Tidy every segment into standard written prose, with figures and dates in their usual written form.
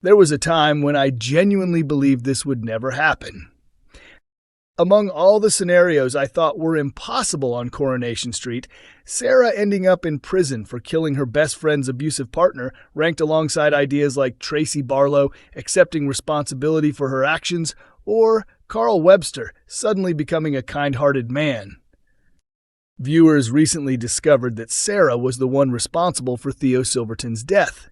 There was a time when I genuinely believed this would never happen. Among all the scenarios I thought were impossible on Coronation Street, Sarah ending up in prison for killing her best friend's abusive partner ranked alongside ideas like Tracy Barlow accepting responsibility for her actions or Carl Webster suddenly becoming a kind-hearted man. Viewers recently discovered that Sarah was the one responsible for Theo Silverton's death.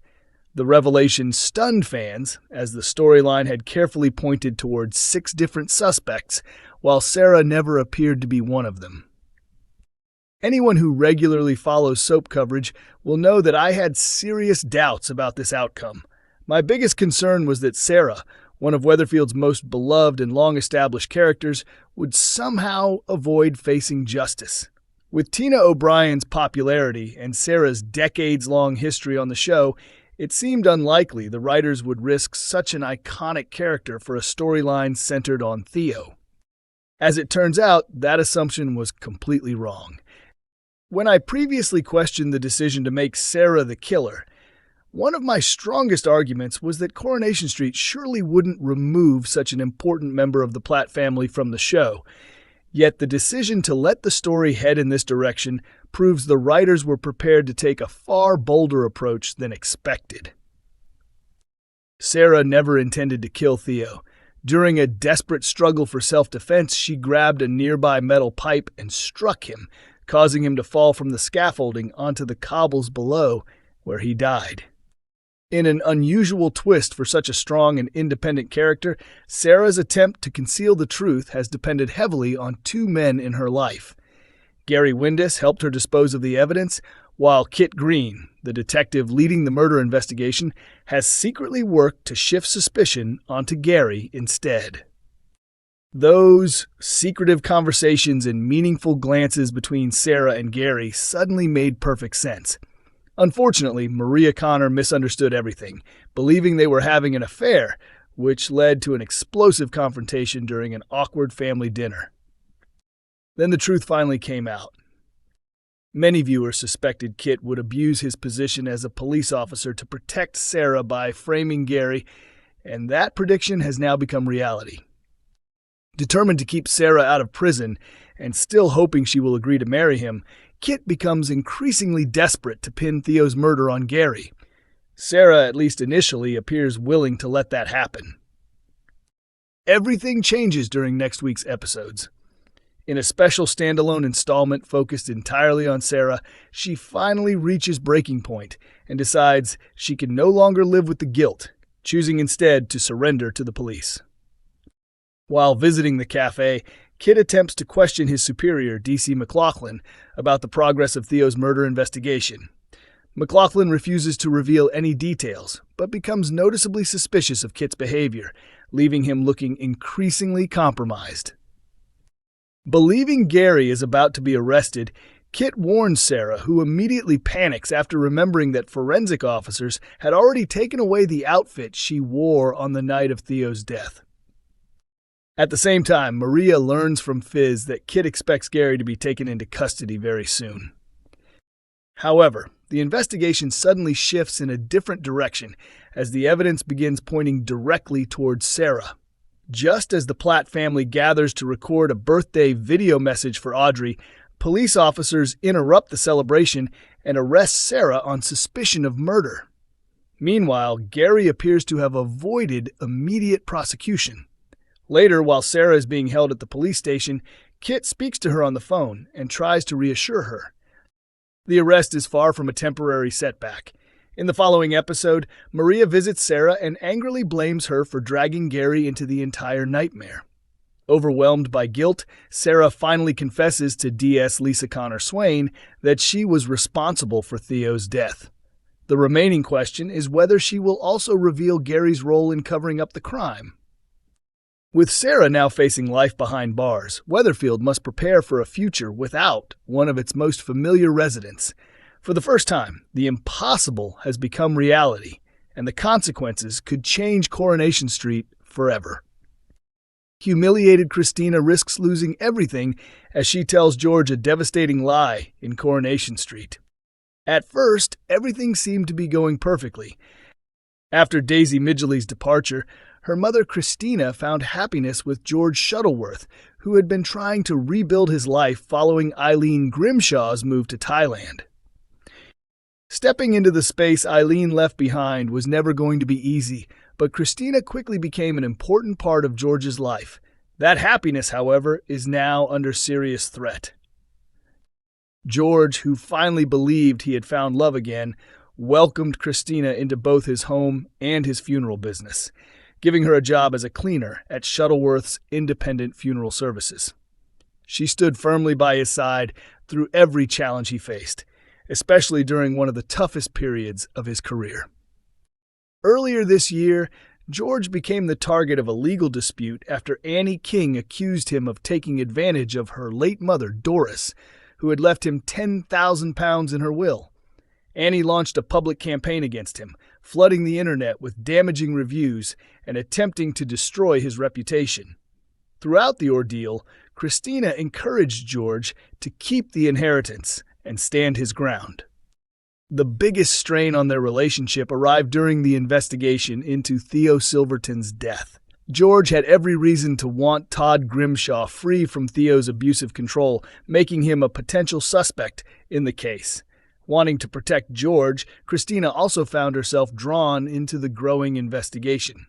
The revelation stunned fans, as the storyline had carefully pointed towards 6 different suspects, while Sarah never appeared to be one of them. Anyone who regularly follows soap coverage will know that I had serious doubts about this outcome. My biggest concern was that Sarah, one of Weatherfield's most beloved and long-established characters, would somehow avoid facing justice. With Tina O'Brien's popularity and Sarah's decades-long history on the show, it seemed unlikely the writers would risk such an iconic character for a storyline centered on Theo. As it turns out, that assumption was completely wrong. When I previously questioned the decision to make Sarah the killer, one of my strongest arguments was that Coronation Street surely wouldn't remove such an important member of the Platt family from the show. Yet the decision to let the story head in this direction proves the writers were prepared to take a far bolder approach than expected. Sarah never intended to kill Theo. During a desperate struggle for self-defense, she grabbed a nearby metal pipe and struck him, causing him to fall from the scaffolding onto the cobbles below, where he died. In an unusual twist for such a strong and independent character, Sarah's attempt to conceal the truth has depended heavily on 2 men in her life. Gary Windass helped her dispose of the evidence, while Kit Green, the detective leading the murder investigation, has secretly worked to shift suspicion onto Gary instead. Those secretive conversations and meaningful glances between Sarah and Gary suddenly made perfect sense. Unfortunately, Maria Connor misunderstood everything, believing they were having an affair, which led to an explosive confrontation during an awkward family dinner. Then the truth finally came out. Many viewers suspected Kit would abuse his position as a police officer to protect Sarah by framing Gary, and that prediction has now become reality. Determined to keep Sarah out of prison, and still hoping she will agree to marry him, Kit becomes increasingly desperate to pin Theo's murder on Gary. Sarah, at least initially, appears willing to let that happen. Everything changes during next week's episodes. In a special standalone installment focused entirely on Sarah, she finally reaches breaking point and decides she can no longer live with the guilt, choosing instead to surrender to the police. While visiting the cafe, Kit attempts to question his superior, D.C. McLaughlin, about the progress of Theo's murder investigation. McLaughlin refuses to reveal any details, but becomes noticeably suspicious of Kit's behavior, leaving him looking increasingly compromised. Believing Gary is about to be arrested, Kit warns Sarah, who immediately panics after remembering that forensic officers had already taken away the outfit she wore on the night of Theo's death. At the same time, Maria learns from Fizz that Kit expects Gary to be taken into custody very soon. However, the investigation suddenly shifts in a different direction as the evidence begins pointing directly towards Sarah. Just as the Platt family gathers to record a birthday video message for Audrey, police officers interrupt the celebration and arrest Sarah on suspicion of murder. Meanwhile, Gary appears to have avoided immediate prosecution. Later, while Sarah is being held at the police station, Kit speaks to her on the phone and tries to reassure her. The arrest is far from a temporary setback. In the following episode, Maria visits Sarah and angrily blames her for dragging Gary into the entire nightmare. Overwhelmed by guilt, Sarah finally confesses to DS Lisa Connor Swain that she was responsible for Theo's death. The remaining question is whether she will also reveal Gary's role in covering up the crime. With Sarah now facing life behind bars, Weatherfield must prepare for a future without one of its most familiar residents. For the first time, the impossible has become reality, and the consequences could change Coronation Street forever. Humiliated Christina risks losing everything as she tells George a devastating lie in Coronation Street. At first, everything seemed to be going perfectly. After Daisy Midgley's departure, her mother Christina found happiness with George Shuttleworth, who had been trying to rebuild his life following Eileen Grimshaw's move to Thailand. Stepping into the space Eileen left behind was never going to be easy, but Christina quickly became an important part of George's life. That happiness, however, is now under serious threat. George, who finally believed he had found love again, welcomed Christina into both his home and his funeral business, giving her a job as a cleaner at Shuttleworth's independent funeral services. She stood firmly by his side through every challenge he faced, especially during one of the toughest periods of his career. Earlier this year, George became the target of a legal dispute after Annie King accused him of taking advantage of her late mother, Doris, who had left him £10,000 in her will. Annie launched a public campaign against him, flooding the internet with damaging reviews and attempting to destroy his reputation. Throughout the ordeal, Christina encouraged George to keep the inheritance and stand his ground. The biggest strain on their relationship arrived during the investigation into Theo Silverton's death. George had every reason to want Todd Grimshaw free from Theo's abusive control, making him a potential suspect in the case. Wanting to protect George, Christina also found herself drawn into the growing investigation.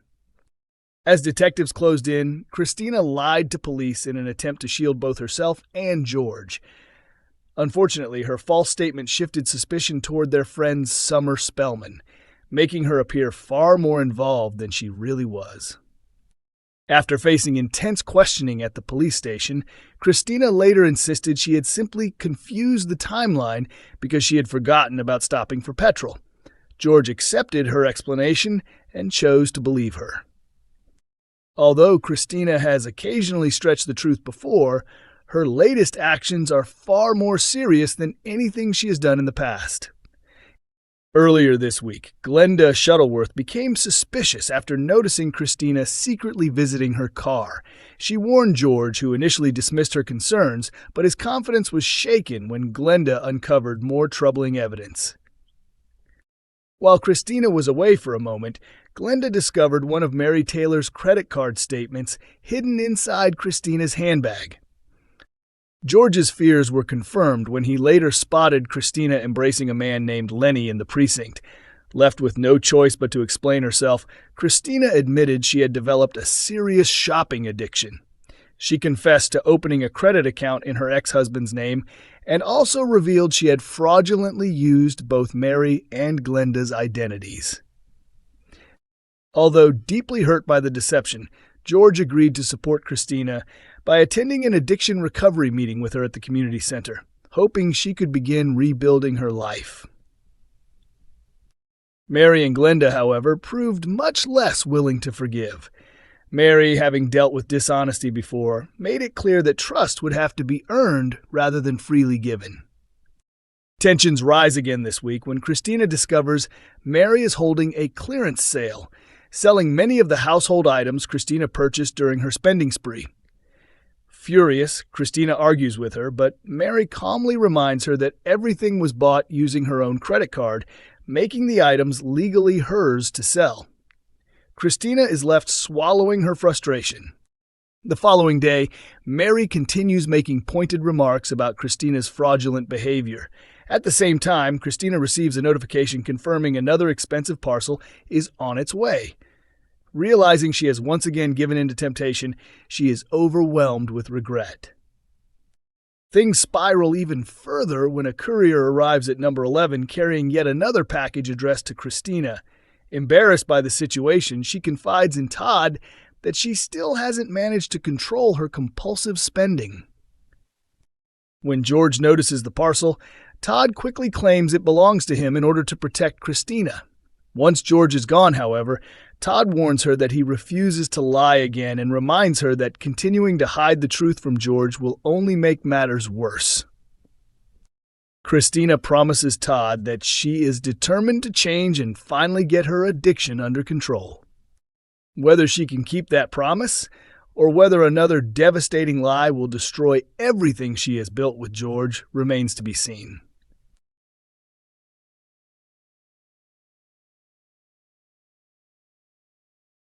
As detectives closed in, Christina lied to police in an attempt to shield both herself and George. Unfortunately, her false statement shifted suspicion toward their friend Summer Spellman, making her appear far more involved than she really was. After facing intense questioning at the police station, Christina later insisted she had simply confused the timeline because she had forgotten about stopping for petrol. George accepted her explanation and chose to believe her. Although Christina has occasionally stretched the truth before, her latest actions are far more serious than anything she has done in the past. Earlier this week, Glenda Shuttleworth became suspicious after noticing Christina secretly visiting her car. She warned George, who initially dismissed her concerns, but his confidence was shaken when Glenda uncovered more troubling evidence. While Christina was away for a moment, Glenda discovered one of Mary Taylor's credit card statements hidden inside Christina's handbag. George's fears were confirmed when he later spotted Christina embracing a man named Lenny in the precinct. Left with no choice but to explain herself, Christina admitted she had developed a serious shopping addiction. She confessed to opening a credit account in her ex-husband's name and also revealed she had fraudulently used both Mary and Glenda's identities. Although deeply hurt by the deception, George agreed to support Christina by attending an addiction recovery meeting with her at the community center, hoping she could begin rebuilding her life. Mary and Glenda, however, proved much less willing to forgive. Mary, having dealt with dishonesty before, made it clear that trust would have to be earned rather than freely given. Tensions rise again this week when Christina discovers Mary is holding a clearance sale, selling many of the household items Christina purchased during her spending spree. Furious, Christina argues with her, but Mary calmly reminds her that everything was bought using her own credit card, making the items legally hers to sell. Christina is left swallowing her frustration. The following day, Mary continues making pointed remarks about Christina's fraudulent behavior. At the same time, Christina receives a notification confirming another expensive parcel is on its way. Realizing she has once again given in to temptation, she is overwhelmed with regret. Things spiral even further when a courier arrives at number 11 carrying yet another package addressed to Christina. Embarrassed by the situation, she confides in Todd that she still hasn't managed to control her compulsive spending. When George notices the parcel, Todd quickly claims it belongs to him in order to protect Christina. Once George is gone, however, Todd warns her that he refuses to lie again and reminds her that continuing to hide the truth from George will only make matters worse. Christina promises Todd that she is determined to change and finally get her addiction under control. Whether she can keep that promise, or whether another devastating lie will destroy everything she has built with George, remains to be seen.